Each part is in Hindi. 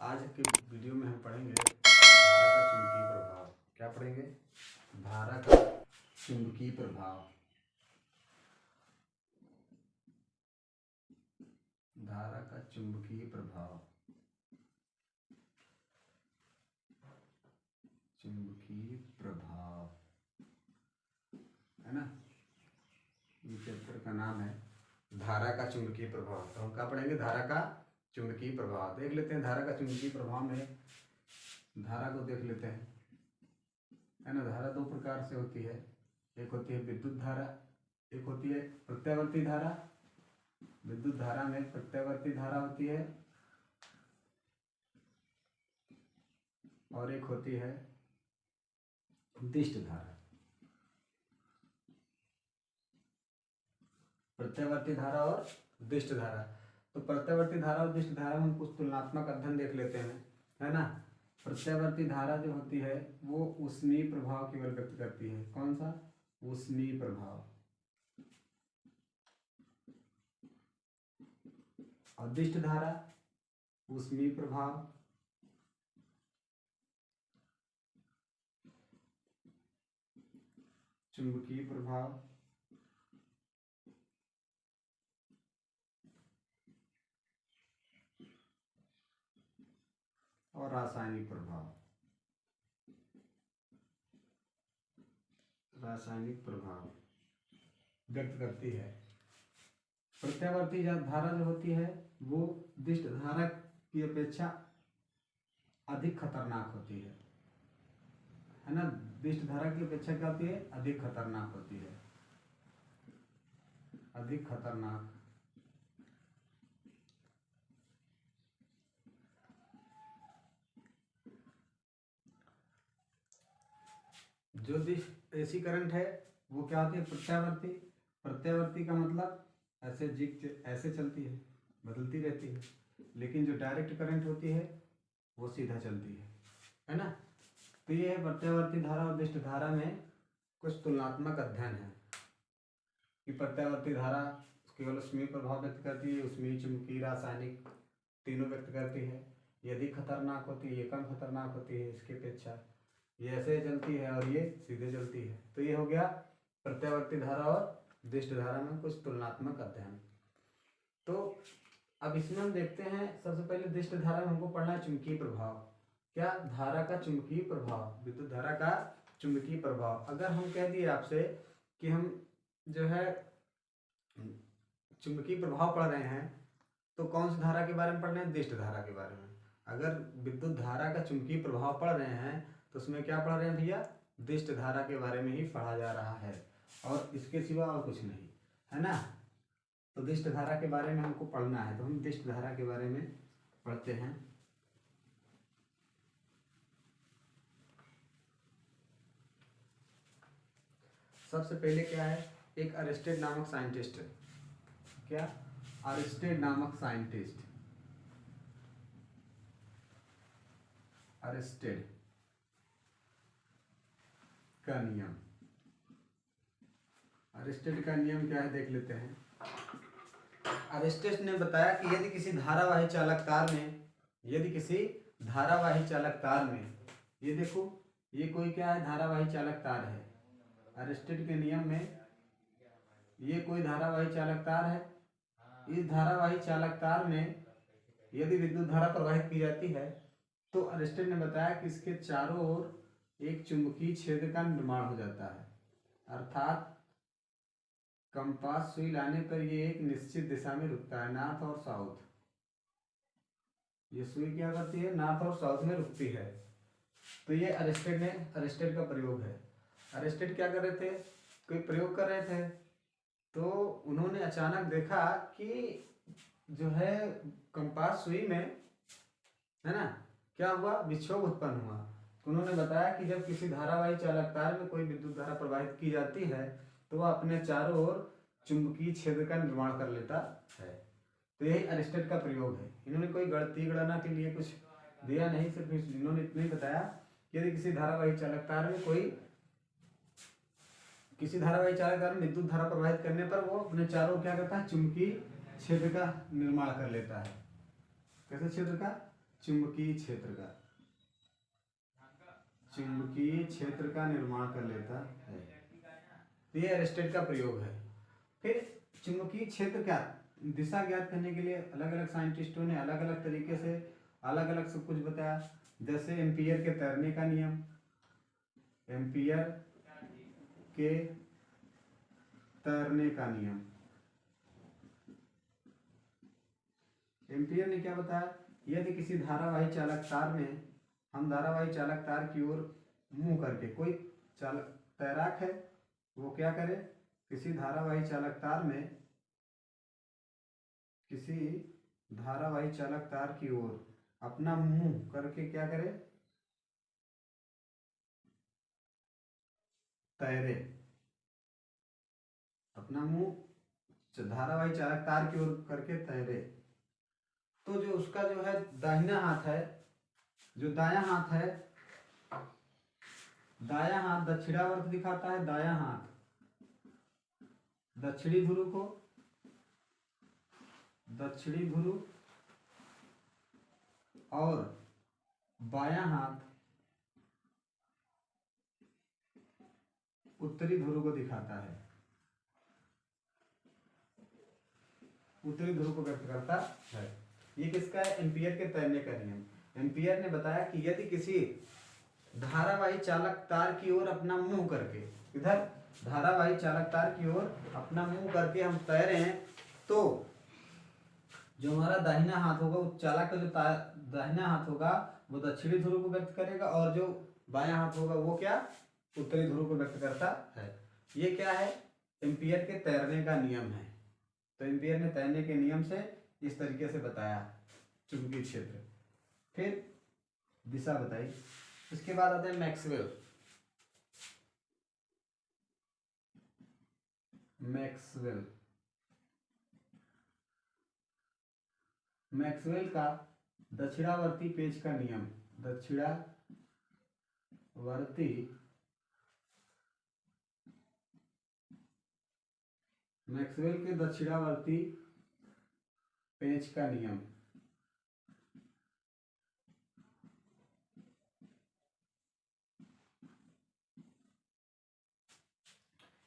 आज के वीडियो में हम पढ़ेंगे धारा का चुंबकीय प्रभाव। क्या पढ़ेंगे? धारा का चुंबकीय प्रभाव। धारा का चुंबकीय प्रभाव। चुंबकीय प्रभाव है ना, ये चैप्टर का नाम है धारा का चुंबकीय प्रभाव। तो हम क्या पढ़ेंगे? धारा का चुंबकीय प्रभाव। देख लेते हैं धारा का चुंबकीय प्रभाव में, धारा को देख लेते हैं, है ना। धारा दो प्रकार से होती है, एक होती है विद्युत धारा, एक होती है प्रत्यावर्ती धारा। विद्युत धारा में प्रत्यावर्ती धारा होती है और एक होती है दिष्ट धारा। प्रत्यावर्ती धारा और दिष्ट धारा। तो प्रत्यावर्ती धारा और दिष्ट धारा में हम कुछ तुलनात्मक अध्ययन देख लेते हैं, है ना। प्रत्यावर्ती धारा जो होती है वो ऊष्मीय प्रभाव केवल व्यक्त करती है। कौन सा? ऊष्मीय प्रभाव। और दिष्ट धारा ऊष्मीय प्रभाव, चुंबकीय प्रभाव और रासायनिक प्रभाव। रासायनिक प्रभाव व्यक्त करती है। प्रत्यावर्ती धारा जो होती है वो दिष्ट धारा की अपेक्षा अधिक खतरनाक होती है ना। दिष्ट धारा की अपेक्षा क्या होती है? अधिक खतरनाक होती है। अधिक खतरनाक। जो दिष्ट एसी करंट है वो क्या होती है? प्रत्यावर्ती। प्रत्यावर्ती का मतलब ऐसे चलती है, बदलती रहती है। लेकिन जो डायरेक्ट करंट होती है वो सीधा चलती है ना। तो ये है प्रत्यावर्ती धारा और दिष्ट धारा में कुछ तुलनात्मक अध्ययन है कि प्रत्यावर्ती धारा केवल ऊष्मीय प्रभाव व्यक्त करती है, ऊष्मीय, चुंबकीय, रासायनिक तीनों व्यक्त करती है। ये अधिक खतरनाक होती है, ये कम खतरनाक होती है इसके अपेक्षा। ये ऐसे चलती है और ये सीधे चलती है। तो ये हो गया प्रत्यावर्ती धारा और दिष्ट धारा में कुछ तुलनात्मक अध्ययन। तो अब इसमें हम देखते हैं, सबसे पहले दिष्ट धारा में हमको पढ़ना है चुंबकीय प्रभाव। क्या? धारा का चुंबकीय प्रभाव, विद्युत धारा का चुंबकीय प्रभाव। अगर हम कह दिए आपसे कि हम जो है चुंबकीय प्रभाव पढ़ रहे हैं तो कौन सी धारा के बारे में पढ़ रहे हैं? दिष्ट धारा के बारे में। अगर विद्युत धारा का चुंबकीय प्रभाव पढ़ रहे हैं तो उसमें क्या पढ़ रहे हैं भैया? दिष्ट धारा के बारे में ही पढ़ा जा रहा है और इसके सिवा और कुछ नहीं, है ना। तो दिष्ट धारा के बारे में हमको पढ़ना है, तो हम दिष्ट धारा के बारे में पढ़ते हैं। सबसे पहले क्या है? एक अरिस्टेड नामक साइंटिस्ट है। क्या? अरिस्टेड नामक साइंटिस्ट। अरिस्टेड का नियम। अरिस्टेड का नियम क्या है देख लेते हैं। अरिस्टेड ने बताया कि यदि किसी धारावाही चालक तार में, ये देखो, ये कोई क्या है? धारावाही चालक तार है। अरिस्टेड के नियम में ये कोई धारावाही चालक तार है। इस धारावाही चालक तार में यदि विद्युत धारा प्रवाहित की जाती है तो अरिस्टेड ने बताया कि इसके चारों ओर एक चुंबकीय क्षेत्र का निर्माण हो जाता है। अर्थात कंपास सुई लाने पर ये एक निश्चित दिशा में रुकता है, नॉर्थ और साउथ। ये सुई क्या करती है? नॉर्थ और साउथ में रुकती है। तो ये अरिस्टेड का प्रयोग है। अरिस्टेड क्या कर रहे थे? कोई प्रयोग कर रहे थे तो उन्होंने अचानक देखा कि जो है कंपास सुई में, है ना, क्या हुआ? विक्षोभ उत्पन्न हुआ। तो उन्होंने बताया कि जब किसी धारावाही चालक तार में कोई विद्युत धारा प्रवाहित की जाती है तो वह अपने चारों ओर चुंबकीय क्षेत्र का निर्माण कर लेता है। तो यही अरिस्टेड का प्रयोग है। इन्होंने कोई गणना के लिए कुछ दिया नहीं, सिर्फ इन्होंने इतना ही बताया कि यदि किसी धारावाही चालक तार में विद्युत धारा प्रवाहित करने पर वो अपने चारों क्या करता है? चुंबकीय क्षेत्र का निर्माण कर लेता है। कैसे क्षेत्र का? चुंबकीय क्षेत्र का, चुंबकीय क्षेत्र का निर्माण कर लेता है। ये एरिस्टॉटल का प्रयोग है। फिर चुंबकीय क्षेत्र का दिशा ज्ञात करने के लिए अलग अलग साइंटिस्टों ने अलग अलग तरीके से अलग अलग सब कुछ बताया। जैसे एम्पियर के तैरने का नियम, एम्पियर के तैरने का नियम। एम्पियर ने क्या बताया, यदि किसी धारावाही चालक तार में हम धारावाही चालक तार की ओर मुंह करके, कोई चालक तैराक है वो क्या करे, किसी धारावाही चालक तार में, किसी धारावाही चालक तार की ओर अपना मुंह करके क्या करे, तैरे, अपना मुंह धारावाही चालक तार की ओर करके तैरे। तो जो उसका जो है दाहिना हाथ है, जो दायां हाथ है, दायां हाथ दक्षिणावर्त दिखाता है, दायां हाथ दक्षिणी ध्रुव को, दक्षिणी ध्रुव, और बायां हाथ उत्तरी ध्रुव को दिखाता है, उत्तरी ध्रुव को व्यक्त करता है। ये किसका है, एम्पियर के तैरने का नियम। एम्पियर ने बताया कि यदि किसी धारावाही चालक तार की ओर अपना मुंह करके, इधर धारावाही चालक तार की ओर अपना मुंह करके हम तैरे हैं, तो जो हमारा दाहिना हाथ होगा, उस चालक का जो दाहिना हाथ होगा वो दक्षिणी ध्रुव को व्यक्त करेगा, और जो बायां हाथ होगा वो क्या, उत्तरी ध्रुव को व्यक्त करता है। ये क्या है, एम्पियर के तैरने का नियम है। तो एम्पियर ने तैरने के नियम से इस तरीके से बताया चुंबकीय क्षेत्र। फिर दिशा बताई। इसके बाद आते हैं मैक्सवेल। मैक्सवेल, मैक्सवेल का दक्षिणावर्ती पेच का नियम, दक्षिणावर्ती मैक्सवेल के दक्षिणावर्ती पेच का नियम।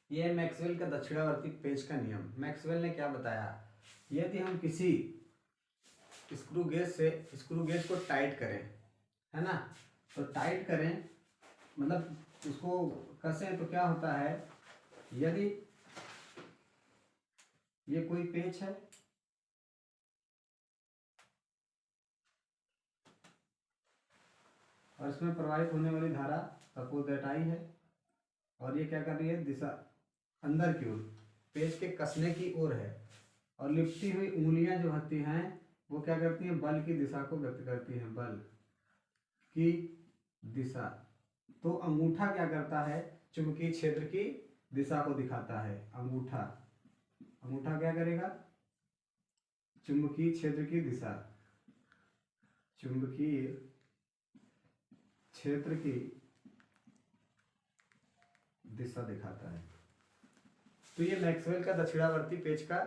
यह मैक्सवेल का दक्षिणावर्ती पेच का नियम। मैक्सवेल ने क्या बताया, यदि हम किसी स्क्रू गेज को टाइट करें, है ना, तो टाइट करें मतलब उसको कसें, तो क्या होता है, यदि ये कोई पेच है और इसमें प्रवाहित होने वाली धारा सपोज दैट आई है, और ये क्या कर रही है, दिशा अंदर की ओर, पेच के कसने की ओर है, और लिपटी हुई उंगलियां जो होती हैं वो क्या करती हैं, बल की दिशा को व्यक्त करती हैं, बल की दिशा। तो अंगूठा क्या करता है, चुंबकीय क्षेत्र की दिशा को दिखाता है। अंगूठा, अंगूठा क्या करेगा, चुंबकीय क्षेत्र की दिशा, चुंबकीय क्षेत्र की दिशा दिखाता है। तो ये मैक्सवेल का दक्षिणावर्ती पेच का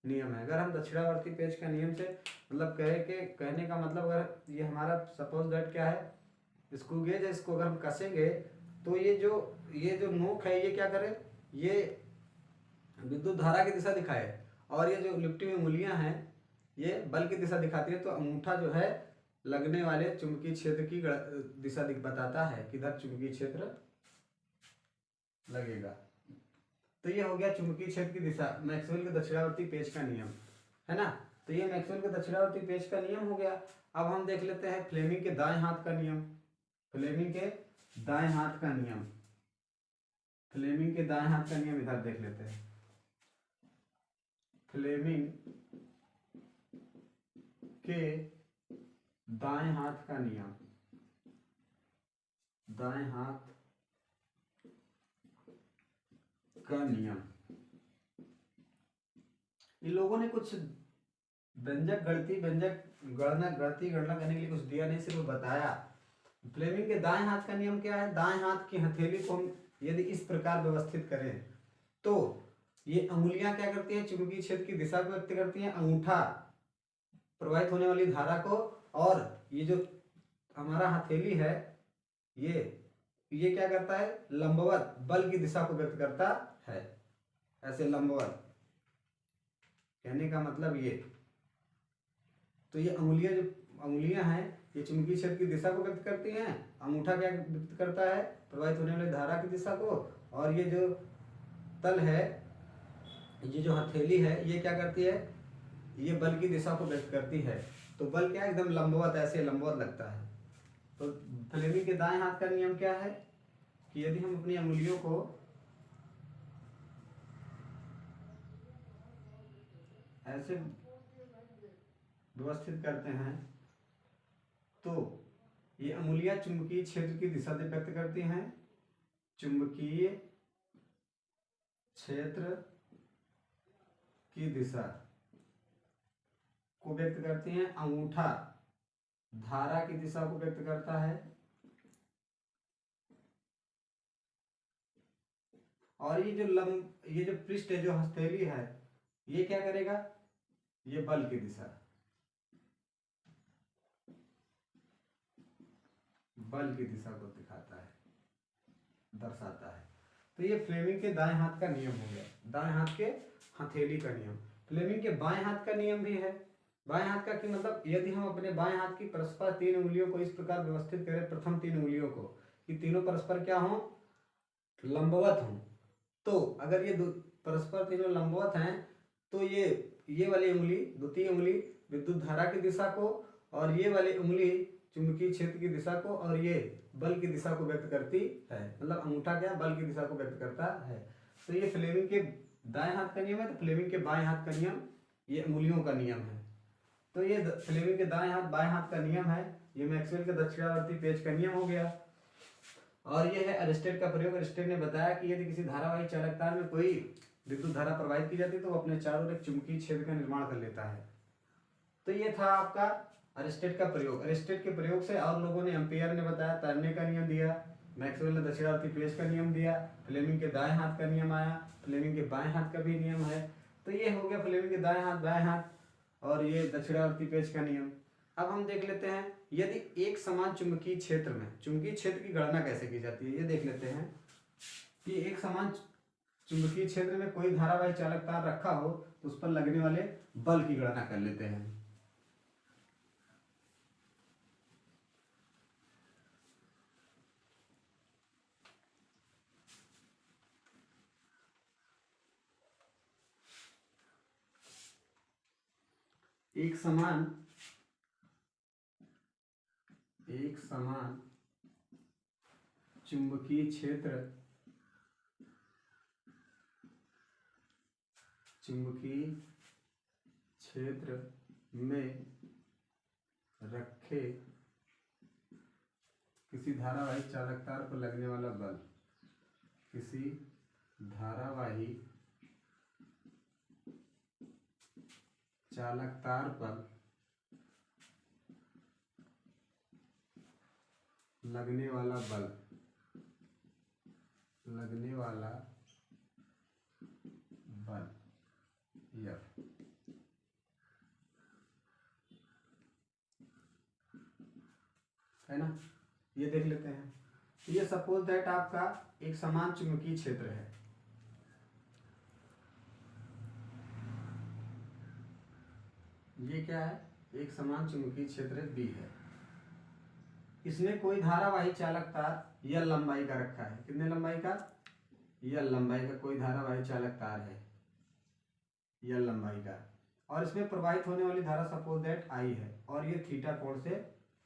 नियम है। अगर हम दक्षिणावर्ती पेच का नियम से मतलब कहने का मतलब, अगर ये हमारा सपोज दैट क्या है, स्क्रू गेज है, इसको अगर हम कसेंगे तो ये जो नोक है ये क्या करे, ये विद्युत धारा की दिशा दिखाए, और ये जो लिपटी हुई उंगलियां हैं ये बल की दिशा दिखाती है। तो अंगूठा जो है लगने वाले चुंबकीय क्षेत्र की दिशा बताता है, किधर चुंबकीय क्षेत्र लगेगा। तो ये हो गया चुंबकीय क्षेत्र की दिशा, मैक्सवेल के दक्षिणावर्ती पेच का नियम, है ना। तो ये मैक्सवेल के दक्षिणावर्ती पेच का नियम हो गया। अब हम देख लेते हैं फ्लेमिंग के दाएं हाथ का नियम। फ्लेमिंग के दाएं हाथ का नियम, फ्लेमिंग के दाएं हाथ का नियम इधर देख लेते हैं। फ्लेमिंग के दाएं हाथ का नियम, दाएं हाथ का नियम। इन लोगों ने कुछ गणना करने के लिए कुछ दिया नहीं, सिर्फ बताया। फ्लेमिंग के दाएं हाथ का नियम क्या है, दाएं हाथ की हथेली को हम यदि इस प्रकार व्यवस्थित करें तो ये अंगुलियां क्या करती हैं, चुंबकीय क्षेत्र की दिशा को व्यक्त करती हैं, अंगूठा प्रवाहित होने वाली धारा को, और ये जो हमारा हथेली है ये क्या करता है, लंबवत बल की दिशा को व्यक्त करता है, ऐसे लंबवत, कहने का मतलब ये। तो ये अंगुलियां हैं, ये चुंबकीय क्षेत्र की दिशा को व्यक्त करती हैं। अंगूठा क्या व्यक्त करता है, प्रवाहित होने वाली धारा की दिशा को। और ये जो तल है, ये जो हथेली है, ये क्या करती है, ये बल की दिशा को व्यक्त करती है। तो बल क्या है, एकदम लंबवत, ऐसे लंबवत लगता है। तो फ्लेमिंग के दाएं हाथ का नियम क्या है कि यदि हम अपनी अंगुलियों को ऐसे व्यवस्थित करते हैं तो ये अंगुलियां चुंबकीय क्षेत्र की दिशा से व्यक्त करती हैं, चुंबकीय क्षेत्र की दिशा को व्यक्त करती हैं। अंगूठा धारा की दिशा को व्यक्त करता है, और ये जो पृष्ठ है, जो हथेली है, ये क्या करेगा, ये बल की दिशा, बल की दिशा को दिखाता है, दर्शाता है। तो ये फ्लेमिंग के दाएं हाथ का नियम हो गया, दाएं हाथ के हथेली का नियम। फ्लेमिंग के बाएं हाथ का नियम भी है। बाएं हाथ का कि मतलब यदि हम अपने बाएं हाथ की परस्पर 3 उंगलियों को इस प्रकार व्यवस्थित करें, प्रथम 3 उंगलियों को, कि तीनों परस्पर क्या हो, लंबवत हो, तो अगर ये परस्पर तीनों लंबवत हैं तो ये वाली उंगली, द्वितीय उंगली विद्युत धारा की दिशा को, और ये वाली उंगली चुंबकीय क्षेत्र की दिशा को, और ये बल की दिशा को व्यक्त करती है। मतलब अंगूठा क्या बल की दिशा को व्यक्त करता है। तो ये फ्लेमिंग के दाएं हाथ का नियम है। तो फ्लेमिंग के बाएं हाथ का नियम ये अंगुलियों का नियम है। तो ये फ्लेमिंग के दाएं हाथ बाएं हाथ का नियम है। ये मैक्सवेल के दक्षिणावर्ती पेच का नियम हो गया। और ये है अरिस्टेट का प्रयोग। अरिस्टेट ने बताया कि यदि किसी धारावाही चालक तार में कोई विद्युत धारा प्रवाहित की जाती है तो वो अपने चारों ओर एक चुंबकीय क्षेत्र का निर्माण कर लेता है। तो ये था आपका अरिस्टेट का प्रयोग। अरिस्टेट के प्रयोग से और लोगों ने, एम्पियर ने बताया तैरने का नियम दिया, मैक्सवेल ने दक्षिणावर्ती पेच का नियम दिया, फ्लेमिंग के दाएं हाथ का नियम आया, फ्लेमिंग के बाएं हाथ का भी नियम है। तो ये हो गया फ्लेमिंग के दाएं हाथ, बाएं हाथ, और ये दक्षिणावर्ती पेच का नियम। अब हम देख लेते हैं यदि एक समान चुंबकीय क्षेत्र में चुंबकीय क्षेत्र की गणना कैसे की जाती है। ये देख लेते हैं कि एक समान चुंबकीय क्षेत्र में कोई धारावाही चालक तार रखा हो तो उस पर लगने वाले बल की गणना कर लेते हैं। एक समान चुंबकीय क्षेत्र में रखे किसी धारावाही चालक तार पर लगने वाला बल, किसी धारावाही चालक तार पर लगने वाला बल, F है ना। ये देख लेते हैं। ये सपोज दैट आपका एक समान चुंबकीय क्षेत्र है। ये क्या है, एक समान चुंबकीय क्षेत्र B है। इसमें कोई धारावाही चालक तार L लंबाई का रखा है। कितने लंबाई का, L लंबाई का कोई धारावाही चालक तार है, L लंबाई का, और इसमें प्रवाहित होने वाली धारा सपोज दैट I है, और ये थीटा कोण से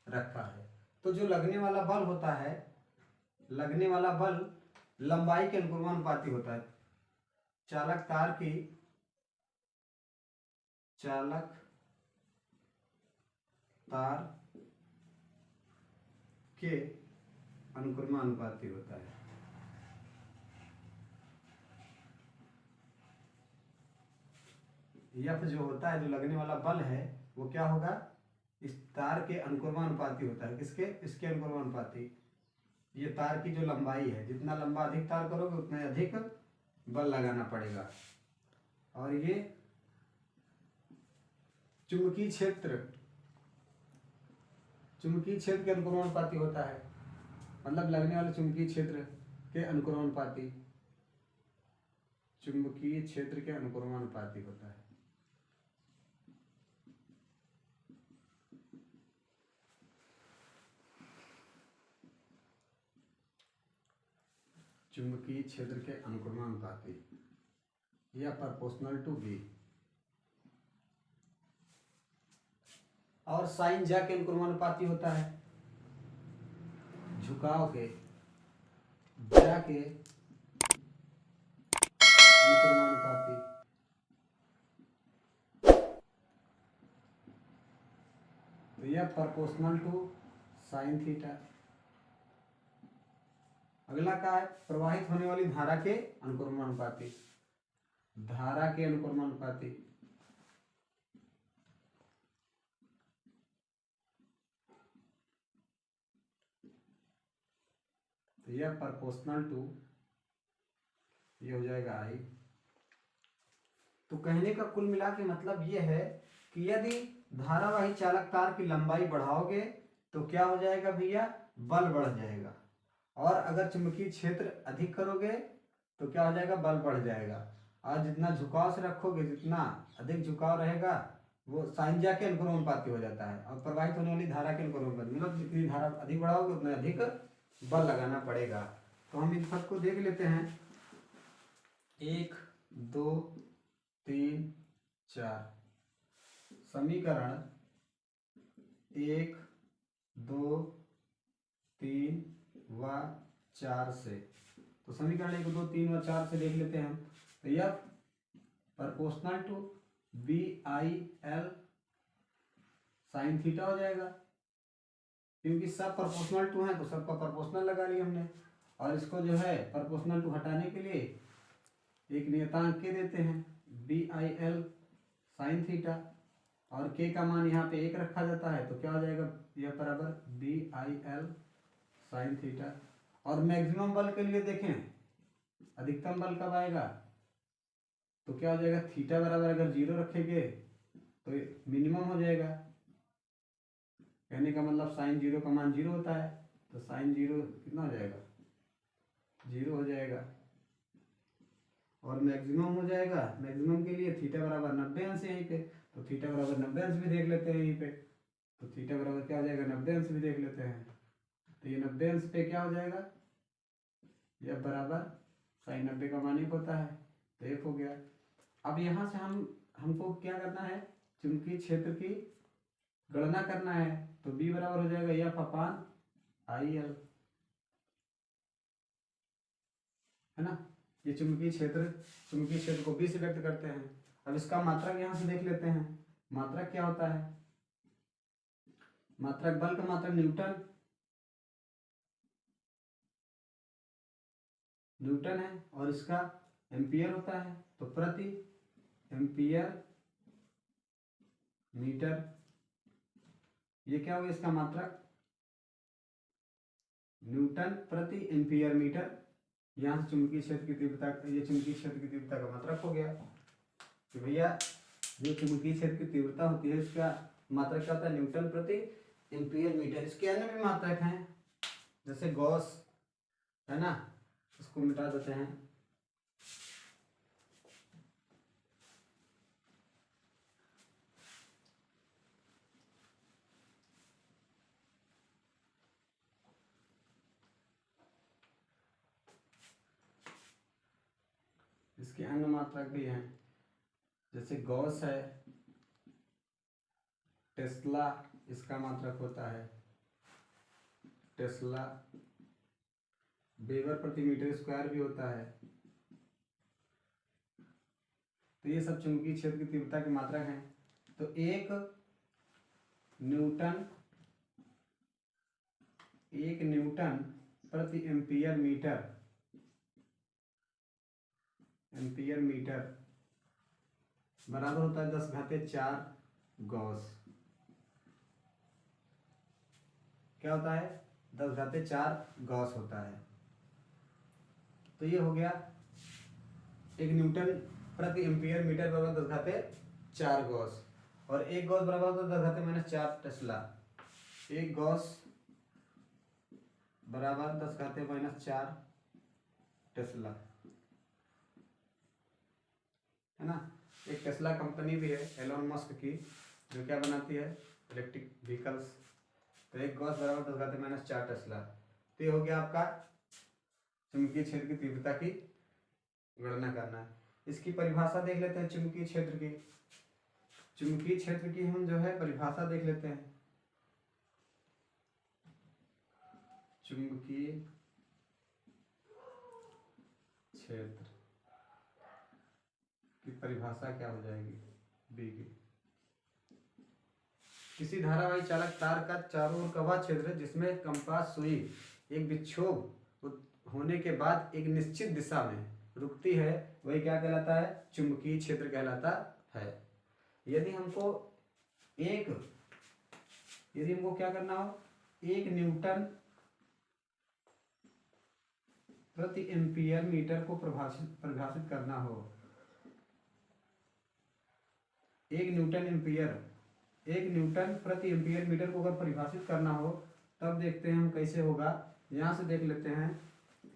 रखा है। तो जो लगने वाला बल होता है, लगने वाला बल लंबाई के अनुक्रमानुपाती होता है। चालक तार के अनुक्रमानुपाती होता है। F जो होता है, जो लगने वाला बल है, वो क्या होगा, इस तार के अनुक्रमानुपाती होता है। किसके, इसके अनुक्रमानुपाती। ये तार की जो लंबाई है, जितना लंबा अधिक तार करोगे उतना अधिक बल लगाना पड़ेगा। और ये चुंबकीय चुंबकीय क्षेत्र के अनुक्रमानुपाती होता है, मतलब लगने वाले चुंबकीय क्षेत्र के अनुक्रमानुपाती, चुंबकीय क्षेत्र के अनुक्रमानुपाती होता है। चुंबकीय क्षेत्र के अनुक्रमानुपाती या प्रोपोर्शनल टू बी। और साइन ज्या के अनुक्रमानुपाती होता है, झुकाव के ज्या के अनुक्रमानुपाती। तो यह प्रोपोर्शनल टू साइन थीटा। अगला क्या है, प्रवाहित होने वाली धारा के अनुक्रमानुपाती, धारा के अनुक्रमानुपाती। तो यह प्रोपोर्शनल टू, ये हो जाएगा आई। तो कहने का कुल मिला के मतलब ये है कि यदि धारावाही चालक तार की लंबाई बढ़ाओगे तो क्या हो जाएगा भैया, बल बढ़ जाएगा। और अगर चुंबकीय क्षेत्र अधिक करोगे तो क्या हो जाएगा, बल बढ़ जाएगा। और जितना झुकाव से रखोगे, जितना अधिक झुकाव रहेगा वो साइन ज्या के अनुक्रमानुपाती हो जाता है। और प्रवाहित होने वाली धारा के अनुक्रमानुपाती, मतलब जितनी धारा अधिक बढ़ाओगे उतना अधिक बल लगाना पड़ेगा। तो हम इन सबको देख लेते हैं, 1 2 3 4 समीकरण 1 2 3 व 4 से। तो समीकरण 1 2 3 व 4 से देख लेते हैं हम। तो यह proportional to B I L sine theta हो जाएगा, क्योंकि सब प्रोपोर्शनल टू है तो सबका प्रोपोर्शनल लगा लिया हमने। और इसको जो है प्रोपोर्शनल टू हटाने के लिए एक नियतांक के देते हैं, B I L sine theta, और के का मान यहाँ पे 1 रखा जाता है। तो क्या हो जाएगा, यह बराबर B I L sine theta. और मैक्सिमम बल के लिए देखें, अधिकतम बल कब आएगा, तो क्या हो जाएगा, थीटा बराबर अगर 0 रखेंगे तो मिनिमम हो जाएगा। कहने का मतलब साइन 0 का मान 0 होता है, तो साइन 0 कितना हो जाएगा, 0 हो जाएगा। और मैक्सिमम हो जाएगा, मैक्सिमम के लिए थीटा बराबर 90 अंश यहीं पे, तो थीटा बराबर 90 अंश भी देख लेते हैं यहीं पे। तो थीटा बराबर क्या हो जाएगा, 90 अंश भी देख लेते हैं। तो ये 90 अंश पे क्या हो जाएगा, यह बराबर साइन 90 का मान 1 होता है, तो 1 हो गया। अब यहाँ से हमको क्या करना है, चुंबकीय क्षेत्र की गणना करना है। तो बी बराबर हो जाएगा एफ अपान आई एल, है ना। ये चुंबकीय क्षेत्र को बी से व्यक्त करते हैं। अब इसका मात्रक यहाँ से देख लेते हैं। मात्रक क्या होता है, मात्रक बल का मात्रक न्यूटन है, और इसका एम्पियर होता है। तो प्रति एम्पियर मीटर, ये क्या हो गया इसका मात्रक, न्यूटन प्रति एम्पियर मीटर। यहाँ से चुंबकीय क्षेत्र की तीव्रता, ये चुंबकीय क्षेत्र की तीव्रता का मात्रक हो गया कि भैया जो चुंबकीय क्षेत्र की तीव्रता होती है इसका मात्रक क्या होता है, न्यूटन प्रति एम्पियर मीटर। इसके अन्य भी मात्रक हैं, जैसे गॉस है ना, इसको मिटा देते हैं। इसके अन्य मात्रक भी हैं, जैसे गॉस है, टेस्ला इसका मात्रक होता है, टेस्ला, वेबर प्रति मीटर स्क्वायर भी होता है। तो ये सब चुंबकीय क्षेत्र की तीव्रता के मात्रक हैं। तो 1 न्यूटन प्रति एम्पियर मीटर बराबर होता है 10⁴ गॉस। क्या होता है, 10⁴ गॉस होता है। तो ये हो गया 1 न्यूटन प्रति एम्पियर मीटर बराबर 10⁴ गॉस, और 1 गॉस बराबर होता है 10⁻⁴ टेस्ला। एक गॉस बराबर 10⁻⁻4 टेस्ला, है ना। एक टेस्ला कंपनी भी है एलोन मस्क की, जो क्या बनाती है, इलेक्ट्रिक व्हीकल्स। तो एक गॉस बराबर 10⁻⁴ टेस्ला। तो ये हो गया आपका चुंबकीय क्षेत्र की तीव्रता की गणना करना है। इसकी परिभाषा देख लेते हैं चुंबकीय क्षेत्र की। चुंबकीय क्षेत्र की हम जो है परिभाषा देख लेते हैं। चुंबकीय क्षेत्र की परिभाषा क्या हो जाएगी, बी की। किसी धारावाही चालक तार का चारों ओर का वह क्षेत्र जिसमें कंपास सुई एक विक्षोभ होने के बाद एक निश्चित दिशा में रुकती है, वही क्या कहलाता है, चुंबकीय क्षेत्र कहलाता है। यदि हमको क्या करना हो, 1 न्यूटन प्रति एम्पियर मीटर को परिभाषित करना हो, 1 न्यूटन प्रति एम्पियर मीटर को अगर परिभाषित करना हो, तब देखते हैं हम कैसे होगा। यहाँ से देख लेते हैं।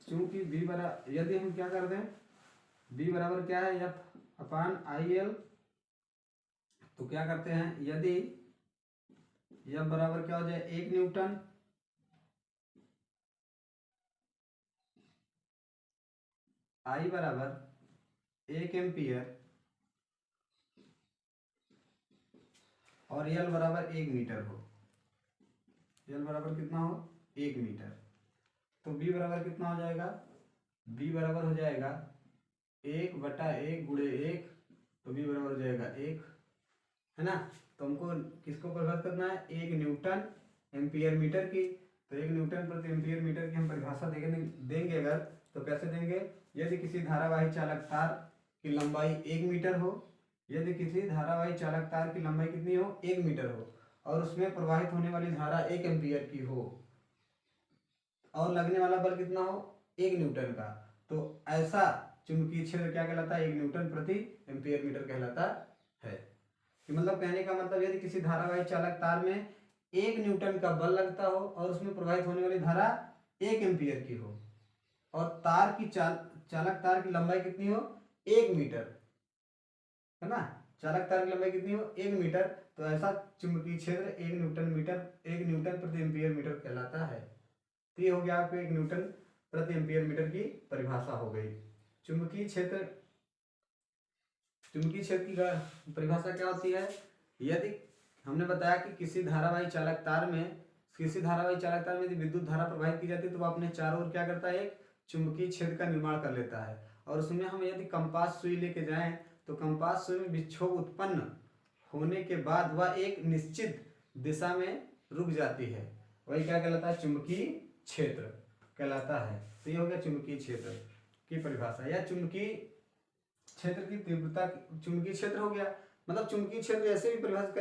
चूंकि यदि हम क्या कर दें, B बराबर क्या है, F/IL, तो क्या करते हैं, यदि F बराबर क्या हो जाए, 1 न्यूटन I बराबर 1 एम्पियर और L बराबर 1 मीटर हो, L बराबर कितना हो, 1 मीटर, तो B बराबर कितना हो जाएगा, B बराबर हो जाएगा 1/1 × 1, तो B बराबर हो जाएगा 1, है ना। तो हमको किसको परिभाषित करना है, 1 न्यूटन एम्पियर मीटर की। तो 1 न्यूटन प्रति एम्पियर मीटर की हम परिभाषा देंगे अगर, तो कैसे देंगे, यदि किसी धारावाही चालक तार की लंबाई 1 मीटर हो, यदि किसी धारावाही चालक तार की लंबाई कितनी हो, 1 मीटर हो, और उसमें प्रवाहित होने वाली धारा 1 एम्पियर की हो, और लगने वाला बल कितना हो, 1 न्यूटन का, तो ऐसा चुंबकीय क्षेत्र क्या कहलाता है, 1 न्यूटन प्रति एम्पियर मीटर कहलाता है। कि मतलब कहने का मतलब, यदि किसी धारावाही चालक तार में 1 न्यूटन का बल लगता हो और उसमें प्रवाहित होने वाली धारा 1 एम्पियर की हो, और तार की चालक तार की लंबाई कितनी हो, 1 मीटर, है ना, चालक तार की लंबाई कितनी हो, 1 मीटर, तो ऐसा चुंबकीय क्षेत्र 1 न्यूटन प्रति एम्पियर मीटर कहलाता है। तो ये हो गया आपको 1 न्यूटन प्रति एम्पियर मीटर की परिभाषा हो गई। चुंबकीय क्षेत्र की परिभाषा क्या होती है, यदि हमने बताया कि किसी धारावाही चालक तार में यदि विद्युत धारा प्रवाहित की जाती है, तो वह अपने चारों ओर क्या करता है, एक चुंबकीय क्षेत्र का निर्माण कर लेता है। और उसमें हम यदि कंपास सुई लेके जाएं, तो कंपास सुई में विक्षोभ उत्पन्न होने के बाद वह एक निश्चित दिशा में रुक जाती है, वही क्या कहलाता है, चुंबकीय क्षेत्र कहलाता है। तो ये हो गया चुंबकीय क्षेत्र की परिभाषा, या चुंबकीय क्षेत्र की तीव्रता। चुंबकीय क्षेत्र हो गया, मतलब चुंबकीय क्षेत्र ऐसे भी परिभाषित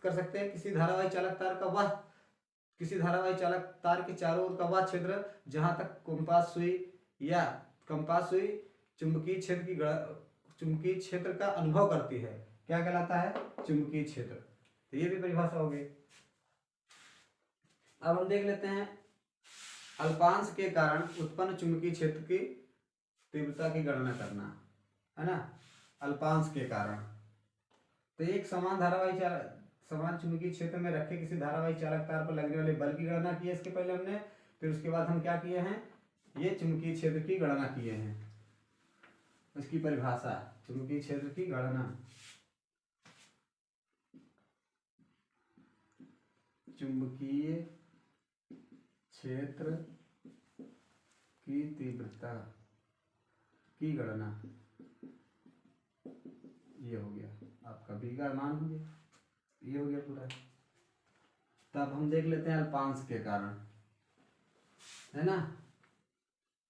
कर सकते हैं, किसी धारावाही चालक तार के चारों ओर का वह क्षेत्र जहां तक कंपास सुई चुंबकीय क्षेत्र का अनुभव करती है, क्या कहलाता है, चुंबकीय क्षेत्र। तो ये भी परिभाषा हो गई। अब हम देख लेते हैं अल्पांश के कारण उत्पन्न चुंबकीय क्षेत्र की तीव्रता की गणना करना, है ना। अल्पांश के कारण, तो एक समान चुंबकीय क्षेत्र में रखे किसी धारावाही चालक तार पर लगने वाले बल की गणना की है इसके पहले हमने, फिर उसके बाद हम क्या किए हैं, ये चुंबकीय क्षेत्र की गणना किए हैं। इसकी परिभाषा, चुंबकीय क्षेत्र की गणना, चुंबकीय क्षेत्र की तीव्रता की गणना, ये हो गया आपका बी का मान हो गया, ये हो गया पूरा। तब हम देख लेते हैं अल्पांश के कारण, है ना।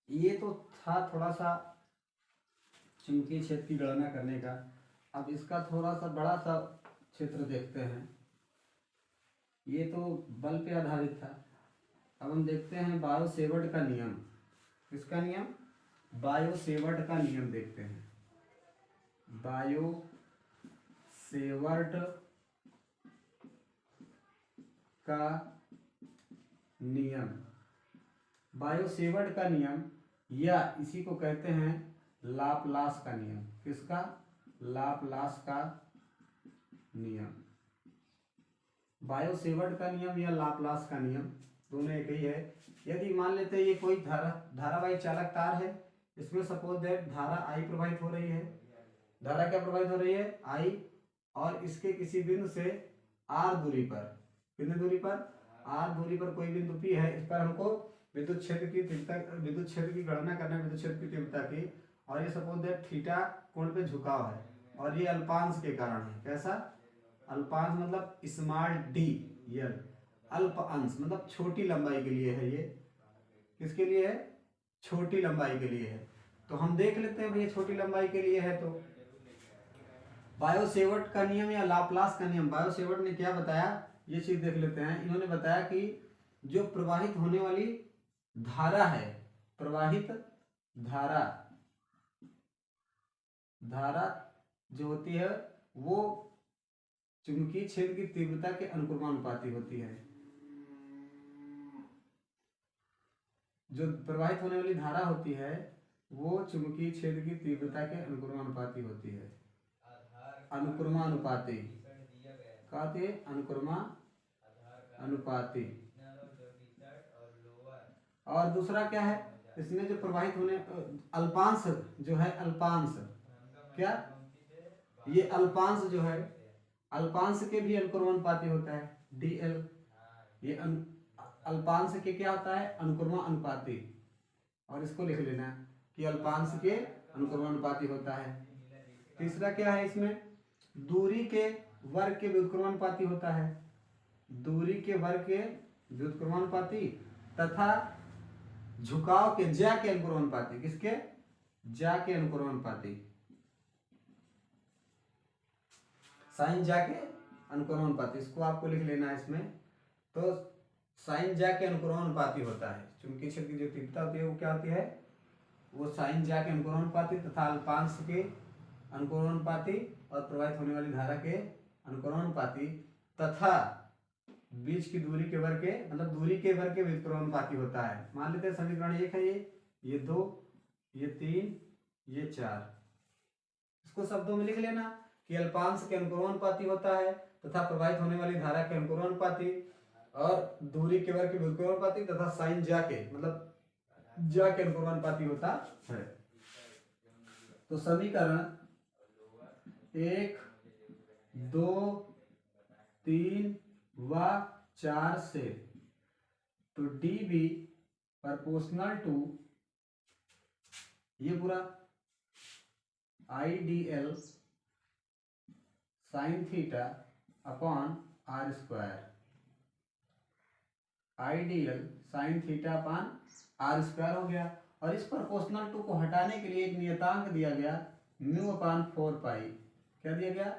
ये तो था थोड़ा सा चुंबकीय क्षेत्र की गणना करने का। अब इसका थोड़ा सा बड़ा सा क्षेत्र देखते हैं। ये तो बल पे आधारित था, अब हम देखते हैं बायो-सेवर्ट का नियम। किसका नियम, बायो-सेवर्ट का नियम देखते हैं। बायो-सेवर्ट का नियम, बायो-सेवर्ट का नियम, या इसी को कहते हैं लाप्लास का नियम। किसका? लाप्लास का नियम। बायो-सेवर्ट का नियम या लाप्लास का नियम दोनों एक ही है। यदि मान लेते हैं ये कोई धारावाही चालक तार है, इसमें सपोज दैट धारा आई प्रवाहित हो रही है। धारा क्या प्रवाहित हो रही है? आई। और इसके किसी बिंदु से आर दूरी पर, कितनी दूरी पर? आर दूरी पर कोई बिंदु पी है। इस पर हमको विद्युत क्षेत्र की तीव्रता, विद्युत क्षेत्र की गणना करना है, विद्युत क्षेत्र की तीव्रता की। और ये सपोज दैट थीटा कोण पे झुकाव है और ये अल्पांश के कारण है। कैसा? अल्पांश मतलब स्मॉल डी यल, अल्प अंश मतलब छोटी लंबाई के लिए है। ये किसके लिए है? छोटी लंबाई के लिए है। तो हम देख लेते हैं भैया छोटी लंबाई के लिए है। तो बायो-सेवर्ट का नियम या लाप्लास का नियम, बायो-सेवर्ट ने क्या बताया ये चीज देख लेते हैं। इन्होंने बताया कि जो प्रवाहित होने वाली धारा है, प्रवाहित धारा, धारा जो होती है वो चुंबकीय क्षेत्र की तीव्रता के अनुक्रमानुपाती होती है। जो प्रवाहित होने वाली धारा होती है वो चुंबकीय क्षेत्र की तीव्रता के अनुक्रमानुपाती होती है। अनुक्रमानुपाती कहते हैं, अनुक्रमानुपाती। और दूसरा क्या है इसमें जो प्रवाहित होने, अल्पांश जो है, अल्पांश क्या? ये अल्पांश जो है, अल्पांश के भी अनुक्रमानुपाती होता है, DL। ये अल्पांश के क्या होता है? अनुक्रमानुपाती। और इसको लिख लेना कि अल्पांश के अनुक्रमानुपाती होता है। तीसरा क्या है इसमें? दूरी के वर्ग के व्युत्क्रमानुपाती होता है। दूरी के वर्ग के व्युत्क्रमानुपाती तथा झुकाव के ज्या के अनुक्रमानुपाती। किसके? ज्या के अनुक्रमानुपाती, साइन ज्या के अनुक्रमानुपाती। इसको आपको लिख लेना है इसमें। तो साइन ज्या के अनुक्रमानुपाती होता है। चुंबकीय क्षेत्र की जो तीव्रता होती है वो क्या होती है? वो साइन ज्या के अनुक्रमानुपाती तथा अल्पांश के अनुक्रमानुपाती और प्रवाहित होने वाली धारा के अनुक्रमानुपाती तथा बीच की दूरी के वर्ग के, मतलब दूरी के वर्ग के व्युत्क्रमानुपाती होता है। मान लेते हैं समीकरण 1 है ये 2, ये 3, ये 4। इसको शब्दों में लिख लेना कि अल्पांश के अनुक्रमानुपाती होता है तथा प्रवाहित होने वाली धारा के अनुक्रमानुपाती और दूरी के वर्ग के व्युत्क्रमानुपाती तथा साइन ज्या के, मतलब ज्या के अनुक्रमानुपाती होता है। तो समीकरण 1, 2, 3 व 4 से तो DB प्रोपोर्शनल टू ये पूरा IDL sine theta upon R square, IDL sine theta upon R square हो गया। और इस प्रोपोर्शनल टू को हटाने के लिए एक नियतांक दिया गया म्यू अपॉन 4 पाई। क्या दिया गया?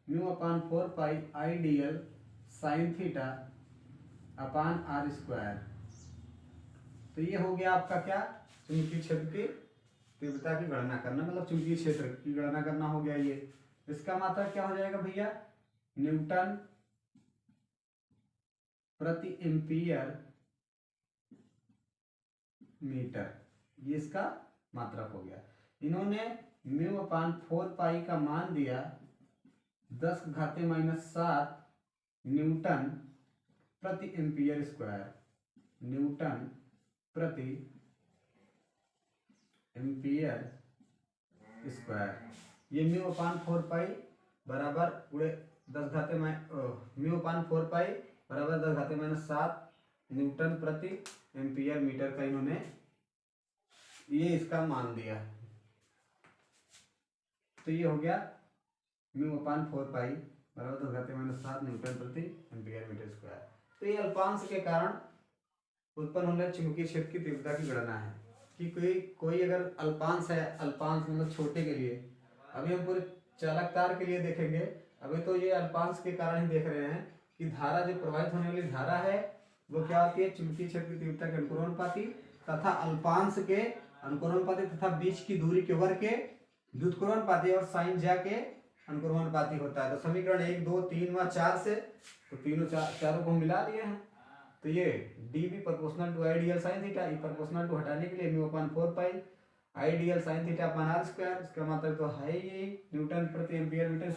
Mu upon 4 pi IDL sine theta upon R square. तो ये हो गया आपका क्या? चुंबकीय क्षेत्र की तीव्रता की गणना करना, मतलब चुंबकीय क्षेत्र की गणना करना हो गया ये। इसका मात्रक क्या हो जाएगा भैया? न्यूटन प्रति एम्पियर मीटर, ये इसका मात्रक हो गया। इन्होंने म्यू अपान 4 पाई का मान दिया 10⁻⁷ न्यूटन प्रति एम्पियर स्क्वायर, न्यूटन प्रति एम्पियर स्क्वायर। ये म्यू अपान 4 पाई बराबर पूरे 10 म्यू अपान 4 पाई बराबर 10⁻⁷ न्यूटन प्रति एम्पियर मीटर का इन्होंने ये इसका मान दिया। तो ये हो गया म्यू अपान 4 पाई बराबर 10⁻⁷ न्यूटन प्रति एम्पियर मीटर स्क्वायर। तो ये अल्पांश के कारण उत्पन्न होने चुंबकीय क्षेत्र की तीव्रता की गणना है कि कोई अगर अल्पांश है, अल्पांश मतलब छोटे के लिए, अभी हम पूरे चालक तार के लिए देखेंगे। अभी तो ये अल्पांश के कारण ही देख रहे हैं कि धारा जो प्रवाहित होने वाली धारा है वो क्या होती है? चुंबकीय क्षेत्र की तीव्रता के अनुक्रमानुपाती तथा अल्पांश के अनुक्रमानुपाती तथा बीच की दूरी के वर्ग के व्युत्क्रमानुपाती और साइन ज्या के अनुक्रमानुपाती होता है। तो समीकरण 1, 2, 3 व 4 से तो तीनों चारों को मिला लिए हैं। तो ये डी भी proportional to ideal sine theta, E proportional to हटाने के लिए mu upon 4 pi ideal sine theta upon R square, इसका मतलब तो है ये न्यूटन प्रति एम्पियर मीटर,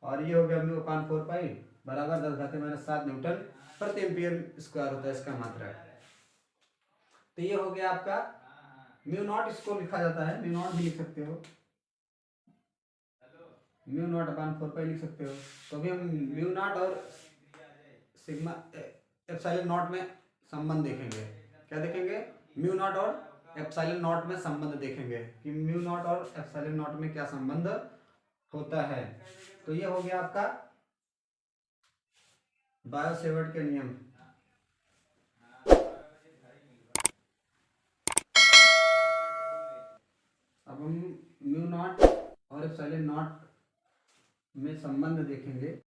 और ये हो गया म्यू अपान 4 पाई बराबर 10⁻⁷ न्यूटन प्रति एम्पियर स्क्वायर होता है इसका मात्रा। तो ये हो गया आपका म्यू नॉट, इसको लिखा जाता है म्यू नॉट भी लिख सकते हो, म्यू नॉट अपान 4 पाई लिख सकते हो। तो अभी हम म्यू नॉट और सिग्मा एप्सिलॉन नॉट में संबंध देखेंगे। क्या देखेंगे? म्यू नॉट और एप्सिलॉन नॉट में संबंध देखेंगे कि म्यू नॉट और एप्सिलॉन नॉट में क्या संबंध होता है। तो ये हो गया आपका बायो-सेवर्ट के नियम। अब हम म्यू नॉट और एप्सिलॉन नॉट में संबंध देखेंगे।